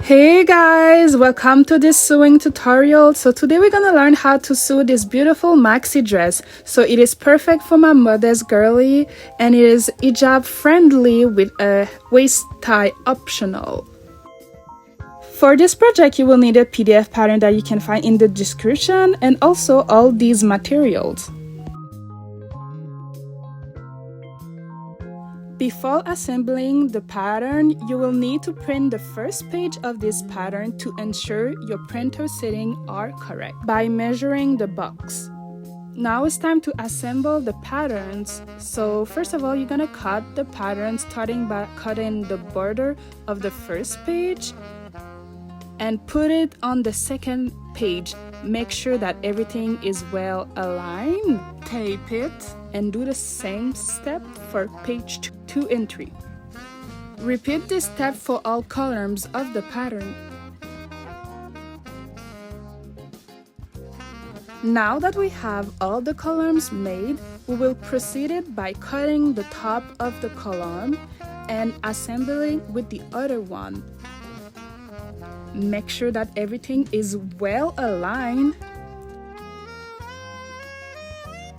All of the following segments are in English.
Hey guys, welcome to this sewing tutorial. So today we're gonna learn how to sew this beautiful maxi dress. So it is perfect for my mother's girly and it is hijab friendly with a waist tie optional. For this project you will need a PDF pattern that you can find in the description and also all these materials. Before assembling the pattern, you will need to print the first page of this pattern to ensure your printer settings are correct by measuring the box. Now it's time to assemble the patterns. So first of all, you're gonna cut the pattern starting by cutting the border of the first page and put it on the second page. Make sure that everything is well aligned. Tape it and do the same step for page 2 and 3. Repeat this step for all columns of the pattern. Now that we have all the columns made, we will proceed it by cutting the top of the column and assembling with the other one. Make sure that everything is well aligned.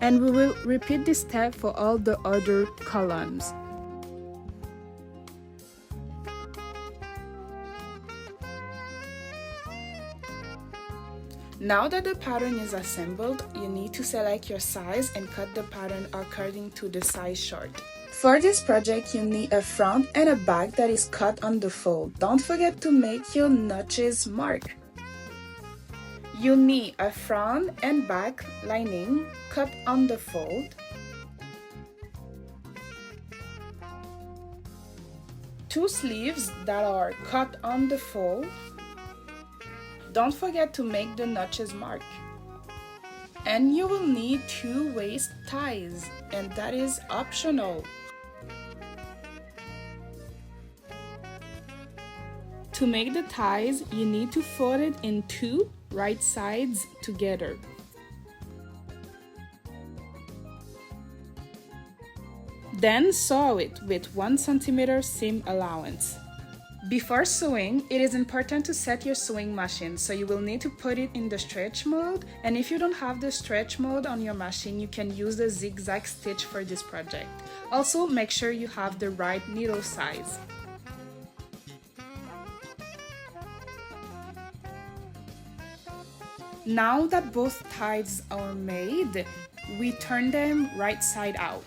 And we will repeat this step for all the other columns. Now that the pattern is assembled, you need to select your size and cut the pattern according to the size chart. For this project, you need a front and a back that is cut on the fold. Don't forget to make your notches mark. You need a front and back lining cut on the fold, 2 sleeves that are cut on the fold. Don't forget to make the notches mark. And you will need 2 waist ties, and that is optional. To make the ties, you need to fold it in 2 right sides together. Then sew it with 1 cm seam allowance. Before sewing, it is important to set your sewing machine, so you will need to put it in the stretch mode, and if you don't have the stretch mode on your machine, you can use the zigzag stitch for this project. Also, make sure you have the right needle size. Now that both ties are made, we turn them right side out.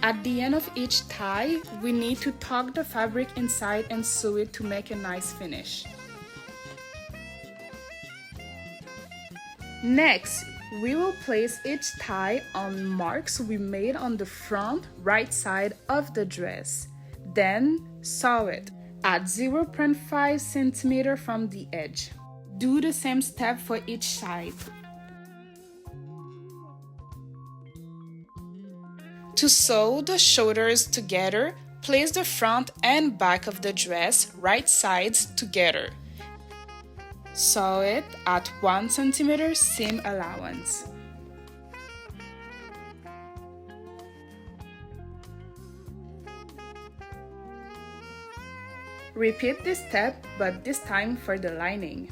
At the end of each tie, we need to tuck the fabric inside and sew it to make a nice finish. Next, we will place each tie on marks we made on the front right side of the dress. Then sew it at 0.5 cm from the edge. Do the same step for each side. To sew the shoulders together, place the front and back of the dress right sides together. Sew it at 1 cm seam allowance. Repeat this step, but this time for the lining.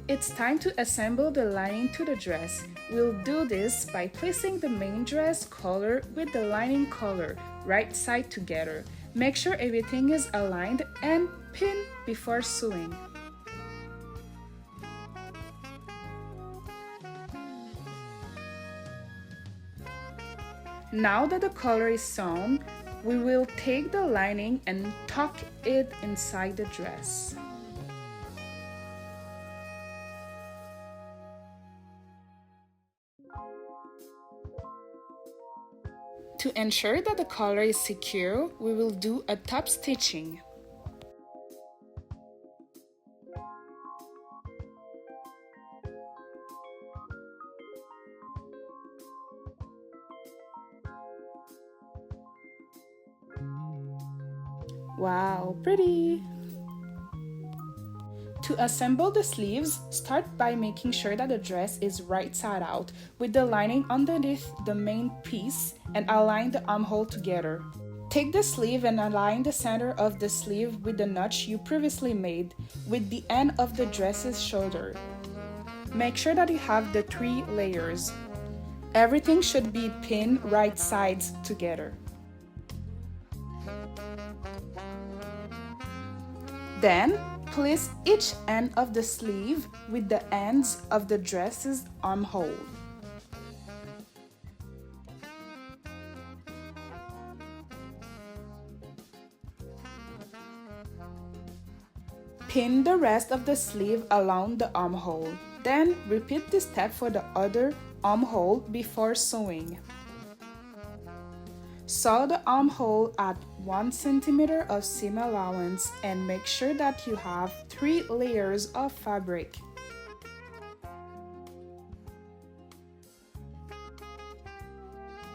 It's time to assemble the lining to the dress. We'll do this by placing the main dress color with the lining color right side together. Make sure everything is aligned and pin before sewing. Now that the color is sewn, we will take the lining and tuck it inside the dress. To ensure that the collar is secure, we will do a top stitching. Wow, pretty! To assemble the sleeves, start by making sure that the dress is right side out with the lining underneath the main piece and align the armhole together. Take the sleeve and align the center of the sleeve with the notch you previously made with the end of the dress's shoulder. Make sure that you have the 3 layers. Everything should be pinned right sides together. Then, place each end of the sleeve with the ends of the dress's armhole. Pin the rest of the sleeve along the armhole. Then, repeat this step for the other armhole before sewing. Sew the armhole at 1 cm of seam allowance and make sure that you have 3 layers of fabric.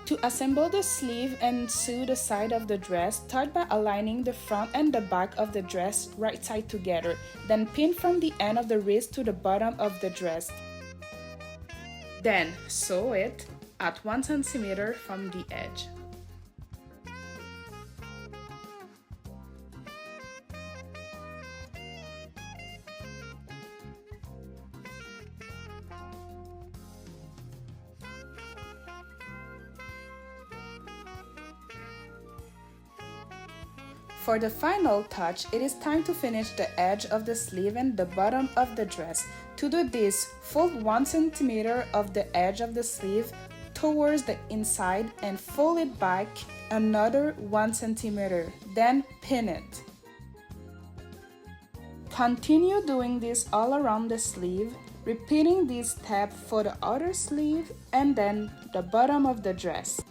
To assemble the sleeve and sew the side of the dress, start by aligning the front and the back of the dress right side together, then pin from the end of the wrist to the bottom of the dress. Then sew it at 1 cm from the edge. For the final touch, it is time to finish the edge of the sleeve and the bottom of the dress. To do this, fold 1 cm of the edge of the sleeve towards the inside and fold it back another 1 cm, then pin it. Continue doing this all around the sleeve, repeating this step for the other sleeve and then the bottom of the dress.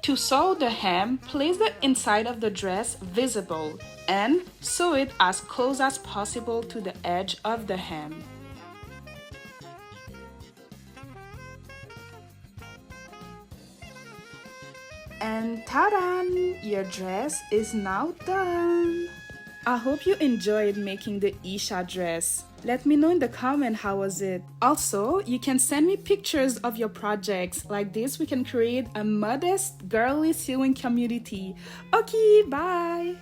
To sew the hem, place the inside of the dress visible and sew it as close as possible to the edge of the hem. And ta-da! Your dress is now done! I hope you enjoyed making the Isha dress. Let me know in the comment how was it. Also, you can send me pictures of your projects. Like this, we can create a modest girly sewing community. Okay, bye!